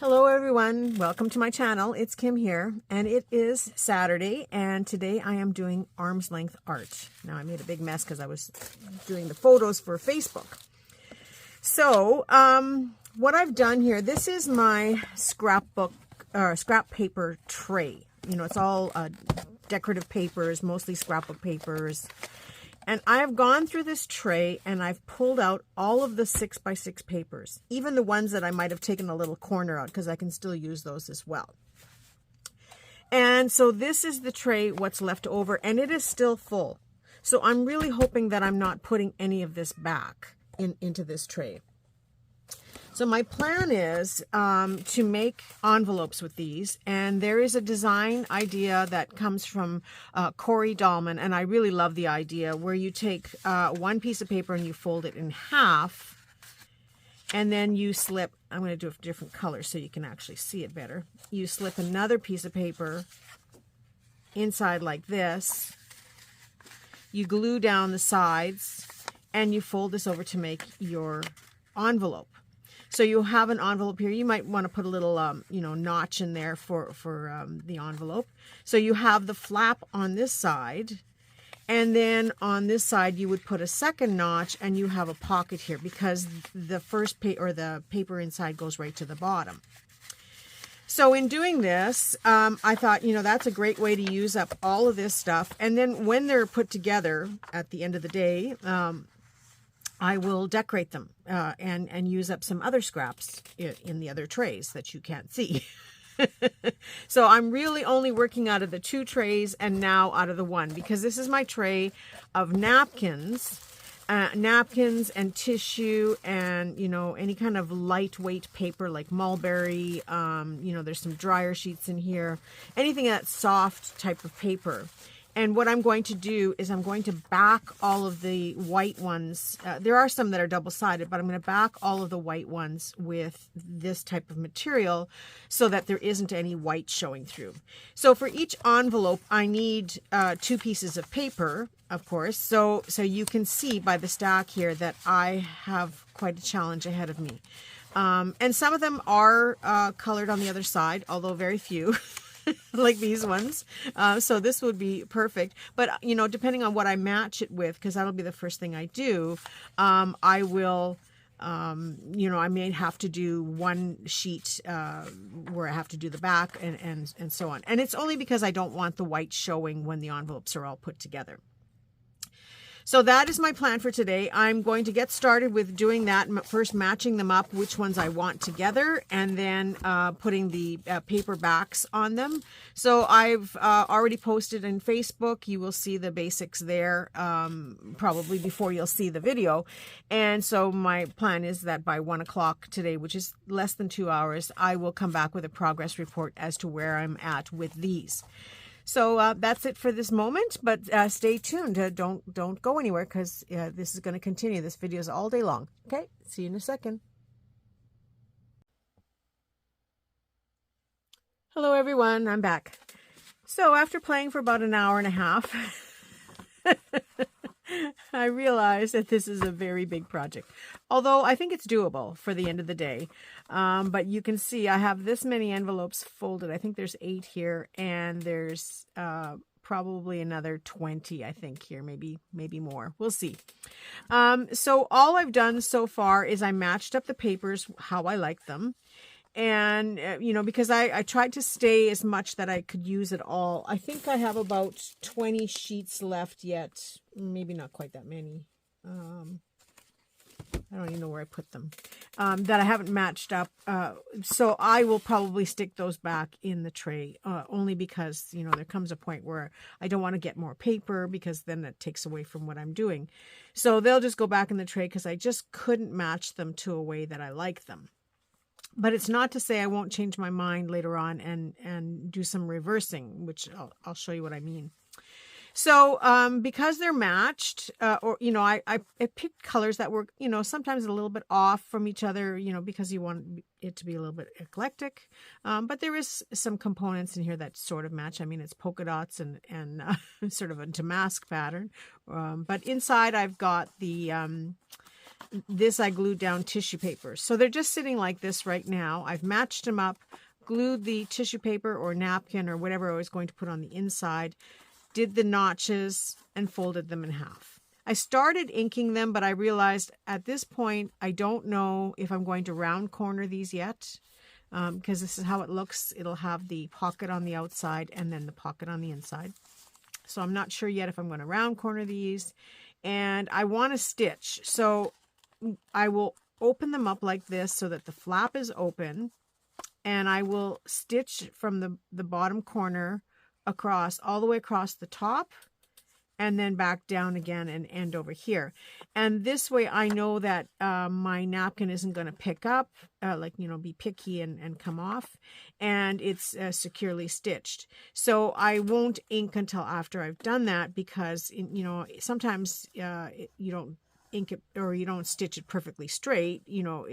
Hello everyone, welcome to my channel. It's Kim here, and it is Saturday, and today I am doing arm's length art. Now I made a big mess because I was doing the photos for Facebook. So what I've done here, this is my scrap paper tray. You know, it's all decorative papers, mostly scrapbook papers. And I've gone through this tray and I've pulled out all of the 6x6 papers, even the ones that I might have taken a little corner out, because I can still use those as well. And so this is the tray, what's left over, and it is still full. So I'm really hoping that I'm not putting any of this back into this tray. So my plan is to make envelopes with these, and there is a design idea that comes from Corey Dahlman, and I really love the idea where you take one piece of paper and you fold it in half, and then you slip, I'm going to do a different color so you can actually see it better. You slip another piece of paper inside like this, you glue down the sides, and you fold this over to make your envelope. So you'll have an envelope here. You might want to put a little, notch in there for the envelope. So you have the flap on this side, and then on this side you would put a second notch, and you have a pocket here because the first the paper inside goes right to the bottom. So in doing this, I thought, that's a great way to use up all of this stuff. And then when they're put together at the end of the day, I will decorate them and use up some other scraps in the other trays that you can't see. So I'm really only working out of the 2 trays and now out of the 1, because this is my tray of napkins and tissue and, any kind of lightweight paper like mulberry. There's some dryer sheets in here, anything that's soft type of paper. And what I'm going to do is I'm going to back all of the white ones. There are some that are double-sided, but I'm going to back all of the white ones with this type of material so that there isn't any white showing through. So for each envelope, I need 2 pieces of paper, of course. So you can see by the stack here that I have quite a challenge ahead of me. And some of them are colored on the other side, although very few. Like these ones. So this would be perfect. But, depending on what I match it with, because that'll be the first thing I do, I will, I may have to do one sheet where I have to do the back and so on. And it's only because I don't want the white showing when the envelopes are all put together. So that is my plan for today. I'm going to get started with doing that, first matching them up, which ones I want together, and then putting the paper backs on them. So I've already posted in Facebook. You will see the basics there probably before you'll see the video. And so my plan is that by 1 o'clock today, which is less than 2 hours, I will come back with a progress report as to where I'm at with these. So that's it for this moment, but stay tuned. Don't go anywhere, because this is going to continue. This video is all day long. Okay, see you in a second. Hello, everyone. I'm back. So after playing for about an hour and a half, I realized that this is a very big project, although I think it's doable for the end of the day. But you can see I have this many envelopes folded. I think there's 8 here, and there's probably another 20, I think, here, maybe more. We'll see. So all I've done so far is I matched up the papers how I like them. And, because I tried to stay as much that I could use it all. I think I have about 20 sheets left yet. Maybe not quite that many. I don't even know where I put them. That I haven't matched up. So I will probably stick those back in the tray. Only because, there comes a point where I don't want to get more paper, because then that takes away from what I'm doing. So they'll just go back in the tray because I just couldn't match them to a way that I like them. But it's not to say I won't change my mind later on and do some reversing, which I'll show you what I mean. So because they're matched, I picked colors that were, sometimes a little bit off from each other, because you want it to be a little bit eclectic. But there is some components in here that sort of match. I mean, it's polka dots and sort of a damask pattern. But inside I've got the this I glued down tissue paper. So they're just sitting like this right now. I've matched them up, glued the tissue paper or napkin or whatever I was going to put on the inside, did the notches, and folded them in half. I started inking them, but I realized at this point, I don't know if I'm going to round corner these yet, because this is how it looks. It'll have the pocket on the outside and then the pocket on the inside. So I'm not sure yet if I'm going to round corner these. And I want to stitch. So I will open them up like this so that the flap is open. And I will stitch from the bottom corner across, all the way across the top, and then back down again and end over here. And this way I know that my napkin isn't going to pick up, be picky and come off, and it's securely stitched. So I won't ink until after I've done that, because, sometimes you don't ink it or you don't stitch it perfectly straight,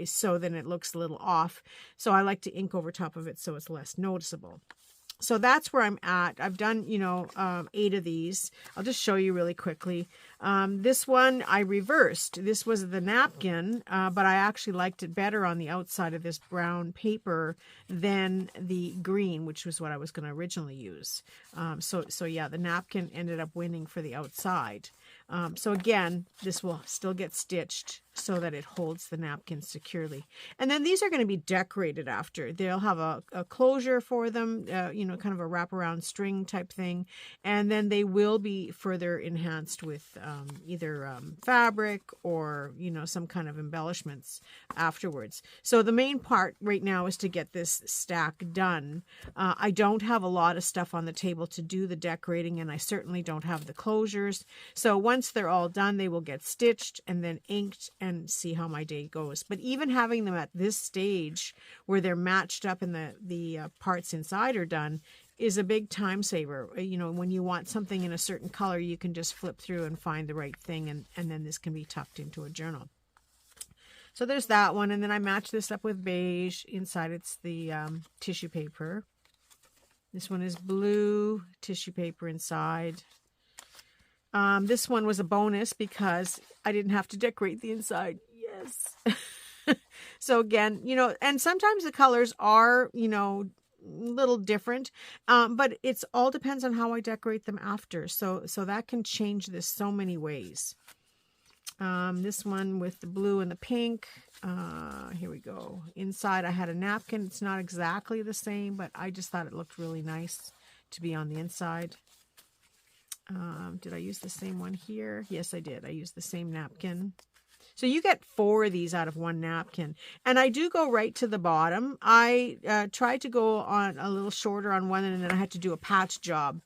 so then it looks a little off. So I like to ink over top of it so it's less noticeable. So that's where I'm at. I've done, 8 of these. I'll just show you really quickly. This one I reversed. This was the napkin, but I actually liked it better on the outside of this brown paper than the green, which was what I was going to originally use. So yeah, the napkin ended up winning for the outside. So again, this will still get stitched so that it holds the napkin securely. And then these are going to be decorated after. They'll have a closure for them, kind of a wraparound string type thing. And then they will be further enhanced with either fabric or, some kind of embellishments afterwards. So the main part right now is to get this stack done. I don't have a lot of stuff on the table to do the decorating, and I certainly don't have the closures. So once they're all done, they will get stitched and then inked, and see how my day goes. But even having them at this stage where they're matched up and the parts inside are done is a big time saver. When you want something in a certain color, you can just flip through and find the right thing, and then this can be tucked into a journal. So there's that one, and then I match this up with beige. Inside it's the tissue paper. This one is blue tissue paper inside. This one was a bonus because I didn't have to decorate the inside. Yes. So again, and sometimes the colors are, little different, but it's all depends on how I decorate them after. So that can change this so many ways. This one with the blue and the pink. Here we go. Inside I had a napkin. It's not exactly the same, but I just thought it looked really nice to be on the inside. Did I use the same one here? Yes, I did. I used the same napkin. So you get 4 of these out of one napkin. And I do go right to the bottom. I tried to go on a little shorter on one, and then I had to do a patch job.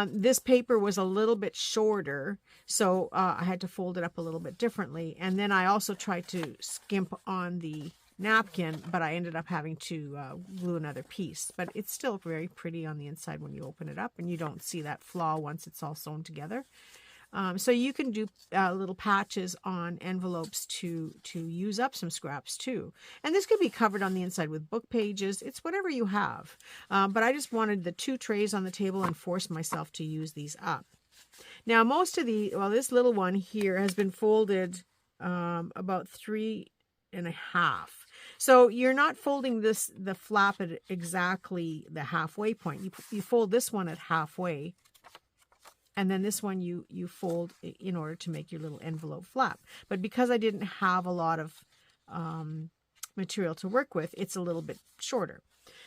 This paper was a little bit shorter, so I had to fold it up a little bit differently. And then I also tried to skimp on the napkin, but I ended up having to glue another piece. But it's still very pretty on the inside when you open it up, and you don't see that flaw once it's all sewn together. So you can do little patches on envelopes to use up some scraps too. And this could be covered on the inside with book pages. It's whatever you have. But I just wanted the 2 trays on the table and forced myself to use these up. Now most of this little one here has been folded about 3 1/2. So you're not folding the flap at exactly the halfway point. You fold this one at halfway, and then this one you fold in order to make your little envelope flap. But because I didn't have a lot of material to work with, it's a little bit shorter.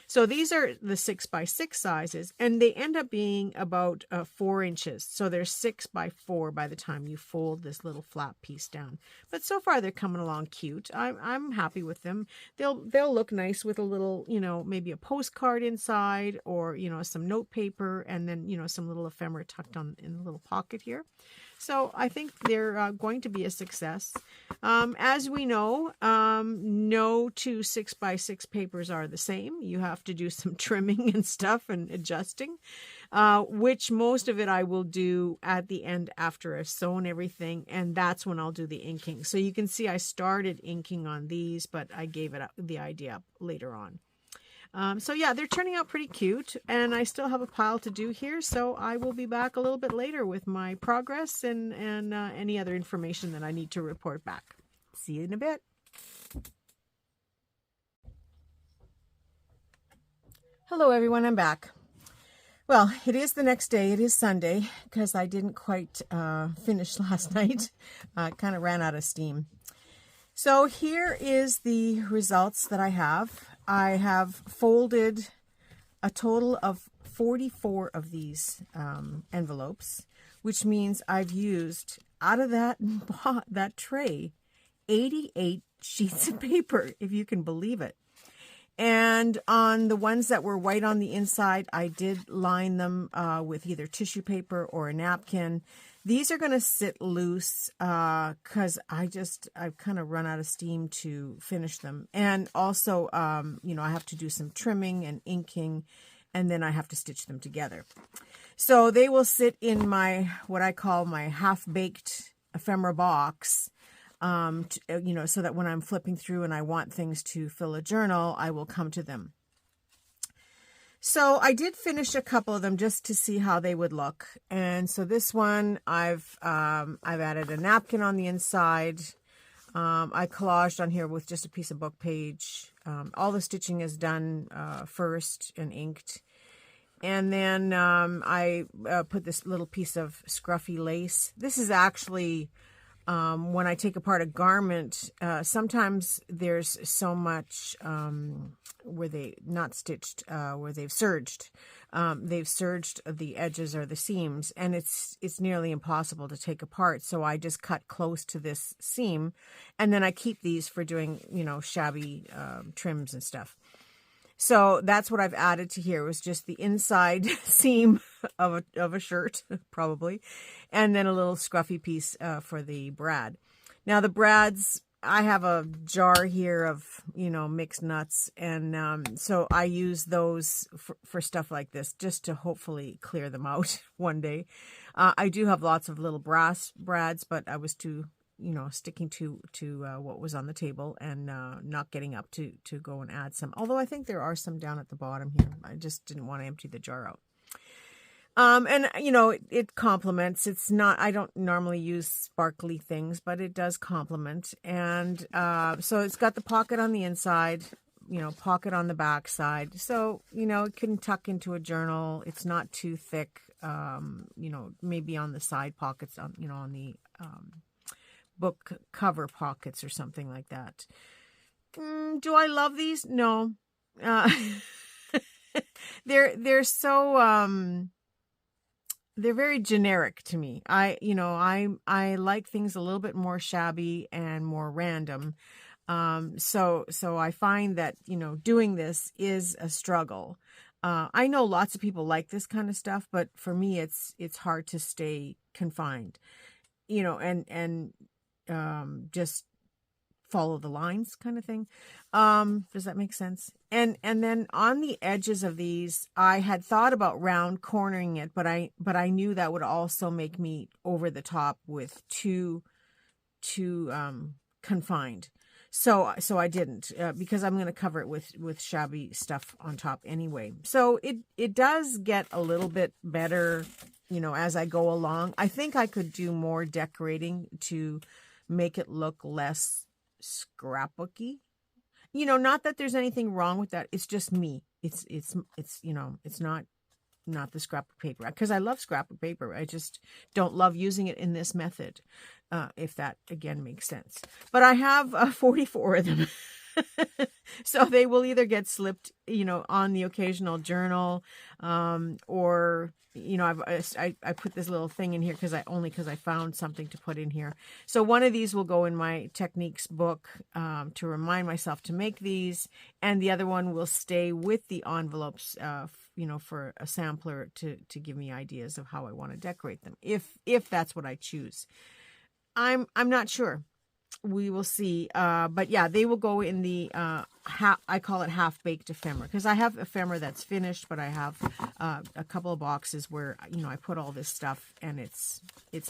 So these are the 6x6 sizes, and they end up being about 4 inches. So they're 6x4 by the time you fold this little flap piece down. But so far they're coming along cute. I'm happy with them. They'll look nice with a little, maybe a postcard inside, or some note paper, and then some little ephemera tucked on in the little pocket here. So I think they're going to be a success. As we know, no 2 6x6 papers are the same. You have to do some trimming and stuff and adjusting, which most of it I will do at the end after I've sewn everything, and that's when I'll do the inking. So you can see I started inking on these, but I gave it the idea up later on. So yeah, they're turning out pretty cute, and I still have a pile to do here, so I will be back a little bit later with my progress and any other information that I need to report back. See you in a bit. Hello everyone, I'm back. Well, it is the next day. It is Sunday because I didn't quite finish last night. Kind of ran out of steam. So here is the results that I have. I have folded a total of 44 of these envelopes, which means I've used, out of that tray, 88 sheets of paper, if you can believe it. And on the ones that were white on the inside, I did line them with either tissue paper or a napkin. These are going to sit loose because I've kind of run out of steam to finish them. And also, I have to do some trimming and inking, and then I have to stitch them together. So they will sit in my, what I call my half-baked ephemera box. So that when I'm flipping through and I want things to fill a journal, I will come to them. So I did finish a couple of them just to see how they would look. And so this one, I've added a napkin on the inside. I collaged on here with just a piece of book page. All the stitching is done first and inked. And then I put this little piece of scruffy lace. This is actually... when I take apart a garment, sometimes there's so much where they not stitched, where they've serged. They've serged the edges or the seams, and it's nearly impossible to take apart. So I just cut close to this seam, and then I keep these for doing, shabby trims and stuff. So that's what I've added to here, was just the inside seam of a shirt, probably, and then a little scruffy piece for the brad. Now the brads, I have a jar here of, mixed nuts, and so I use those for stuff like this, just to hopefully clear them out one day. I do have lots of little brass brads, but I was too... sticking to what was on the table and not getting up to go and add some. Although I think there are some down at the bottom here. I just didn't want to empty the jar out. It complements. It's not, I don't normally use sparkly things, but it does complement. And so it's got the pocket on the inside, pocket on the back side. So, it can tuck into a journal. It's not too thick, maybe on the side pockets, on the... book cover pockets or something like that. Do I love these? No. They're so they're very generic to me. I like things a little bit more shabby and more random. So I find that, doing this is a struggle. I know lots of people like this kind of stuff, but for me it's hard to stay confined. Just follow the lines kind of thing. Does that make sense? And then on the edges of these, I had thought about round cornering it, but I knew that would also make me over the top with too confined. So I didn't, because I'm going to cover it with shabby stuff on top anyway. So it does get a little bit better, as I go along. I think I could do more decorating to make it look less scrapbooky. Not that there's anything wrong with that. It's just me. It's not the scrapbook paper, because I love scrapbook paper. I just don't love using it in this method, if that again makes sense. But I have 44 of them. So they will either get slipped, on the occasional journal, or, I put this little thing in here because I found something to put in here. So one of these will go in my techniques book, to remind myself to make these. And the other one will stay with the envelopes, for a sampler to give me ideas of how I want to decorate them. If that's what I choose. I'm not sure. We will see. But yeah, they will go in the I call it half-baked ephemera, because I have ephemera that's finished, but I have a couple of boxes where I put all this stuff and it's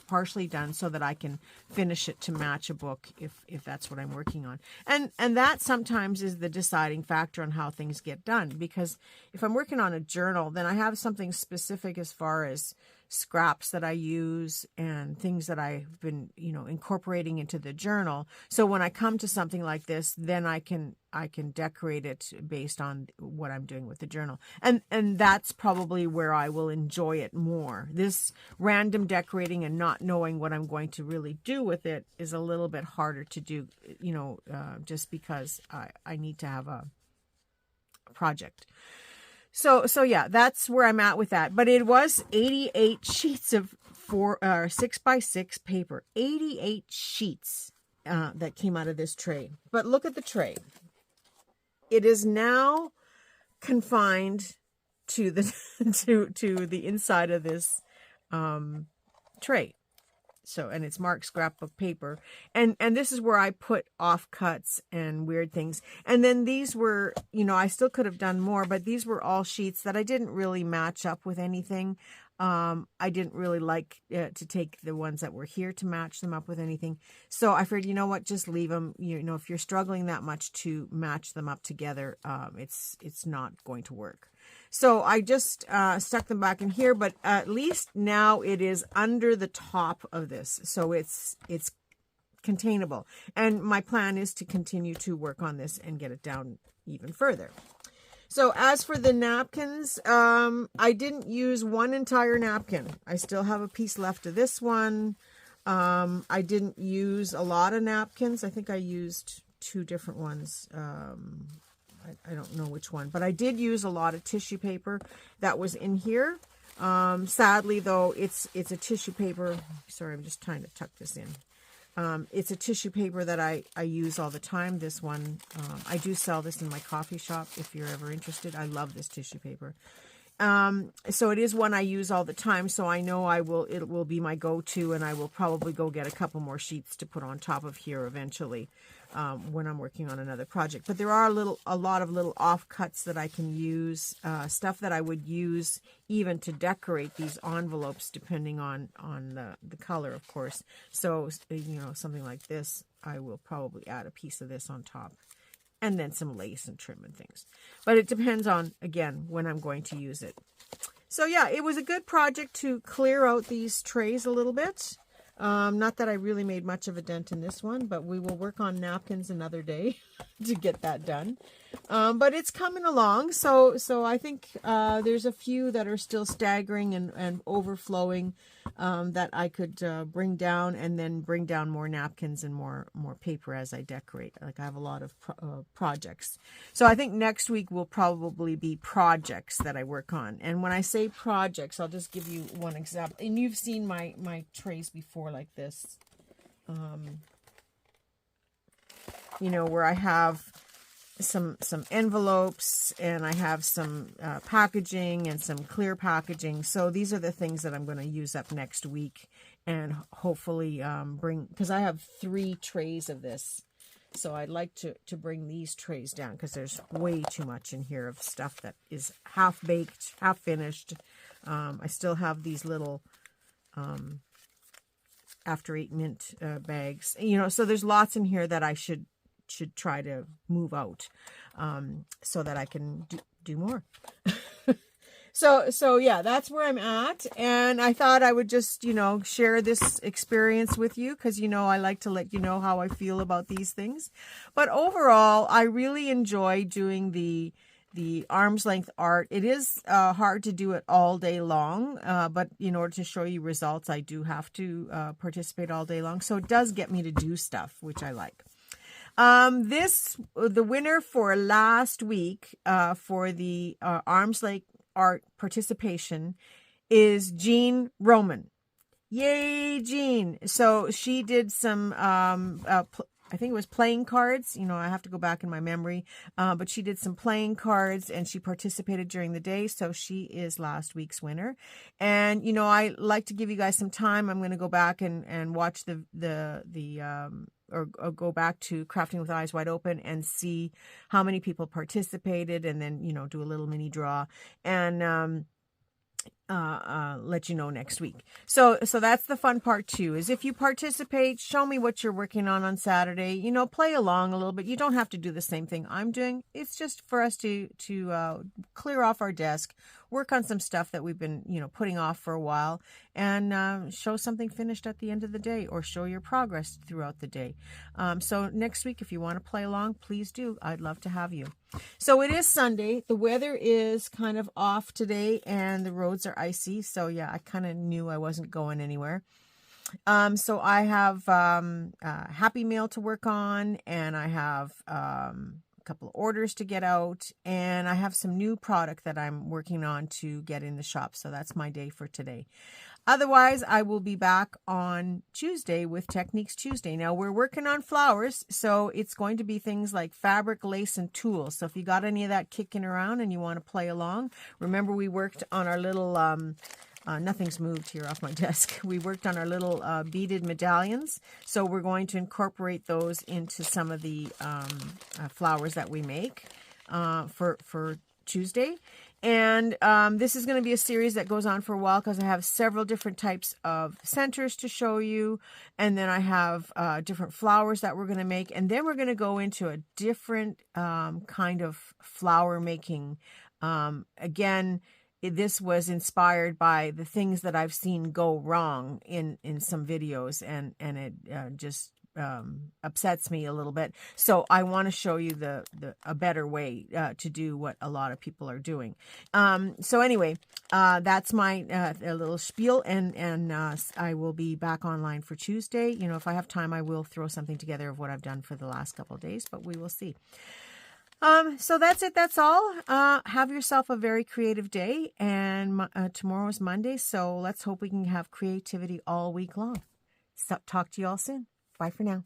partially done so that I can finish it to match a book if that's what I'm working on. And that sometimes is the deciding factor on how things get done, because if I'm working on a journal, then I have something specific as far as scraps that I use and things that I've been, incorporating into the journal. So when I come to something like this, then I can decorate it based on what I'm doing with the journal. And that's probably where I will enjoy it more. This random decorating and not knowing what I'm going to really do with it is a little bit harder to do, just because I need to have a project. So yeah, that's where I'm at with that. But it was 88 sheets of 6x6 paper. 88 sheets that came out of this tray. But look at the tray. It is now confined to the to the inside of this tray. So, and it's marked scrapbook paper. And this is where I put offcuts and weird things. And then these were, I still could have done more, but these were all sheets that I didn't really match up with anything. I didn't really like to take the ones that were here to match them up with anything. So I figured, you know what, just leave them. If you're struggling that much to match them up together, it's not going to work. So I just stuck them back in here, but at least now it is under the top of this. So it's containable. And my plan is to continue to work on this and get it down even further. So as for the napkins, I didn't use one entire napkin. I still have a piece left of this one. I didn't use a lot of napkins. I think I used 2 different ones. I don't know which one, but I did use a lot of tissue paper that was in here. Sadly, though, it's a tissue paper. Sorry, I'm just trying to tuck this in. It's a tissue paper that I use all the time. This one, I do sell this in my coffee shop if you're ever interested. I love this tissue paper. So it is one I use all the time. So I know it will be my go-to, and I will probably go get a couple more sheets to put on top of here eventually, when I'm working on another project. But there are a lot of little offcuts that I can use, stuff that I would use even to decorate these envelopes, depending on the color, of course. So, something like this, I will probably add a piece of this on top. And then some lace and trim and things. But it depends on, again, when I'm going to use it. So yeah, it was a good project to clear out these trays a little bit. Not that I really made much of a dent in this one, but we will work on napkins another day to get that done. But it's coming along. So I think there's a few that are still staggering and overflowing that I could bring down, and then bring down more napkins and more paper as I decorate. Like, I have a lot of projects. So I think next week will probably be projects that I work on. And when I say projects, I'll just give you one example. And you've seen my trays before like this. Where I have some envelopes, and I have some packaging and some clear packaging. So these are the things that I'm going to use up next week, and hopefully bring, because I have 3 trays of this. So I'd like to bring these trays down, because there's way too much in here of stuff that is half baked, half finished. I still have these little After 8 mint bags. So there's lots in here that I should try to move out, so that I can do more. So yeah, that's where I'm at. And I thought I would just, share this experience with you, because, I like to let you know how I feel about these things. But overall, I really enjoy doing the arm's length art. It is hard to do it all day long, but in order to show you results, I do have to participate all day long. So it does get me to do stuff, which I like. The winner for last week for the arm's length art participation is Jean Roman. Yay, Jean. So she did some I think it was playing cards. I have to go back in my memory. But she did some playing cards, and she participated during the day. So she is last week's winner. And, I like to give you guys some time. I'm going to go back and watch or go back to Crafting with Eyes Wide Open and see how many people participated, and then, do a little mini draw. And, let you know next week. So that's the fun part too, is if you participate, show me what you're working on Saturday, you know, play along a little bit. You don't have to do the same thing I'm doing. It's just for us to clear off our desk, work on some stuff that we've been, you know, putting off for a while, and show something finished at the end of the day, or show your progress throughout the day. So next week, if you want to play along, please do. I'd love to have you. So it is Sunday. The weather is kind of off today, and the roads are icy. So yeah, I kind of knew I wasn't going anywhere. So I have Happy Mail to work on, and I have a couple of orders to get out, and I have some new product that I'm working on to get in the shop. So that's my day for today. Otherwise, I will be back on Tuesday with Techniques Tuesday. Now, we're working on flowers, so it's going to be things like fabric, lace, and tools. So if you got any of that kicking around and you want to play along, remember we worked on our little, nothing's moved here off my desk. We worked on our little beaded medallions. So we're going to incorporate those into some of the flowers that we make for Tuesday. And this is going to be a series that goes on for a while, because I have several different types of centers to show you. And then I have different flowers that we're going to make. And then we're going to go into a different kind of flower making. Again, this was inspired by the things that I've seen go wrong in some videos, and it just upsets me a little bit. So I want to show you a better way to do what a lot of people are doing. So anyway, that's my little spiel, and I will be back online for Tuesday. You know, if I have time, I will throw something together of what I've done for the last couple of days, but we will see. So that's it. That's all. Have yourself a very creative day, and tomorrow is Monday, so let's hope we can have creativity all week long. So talk to you all soon. Bye for now.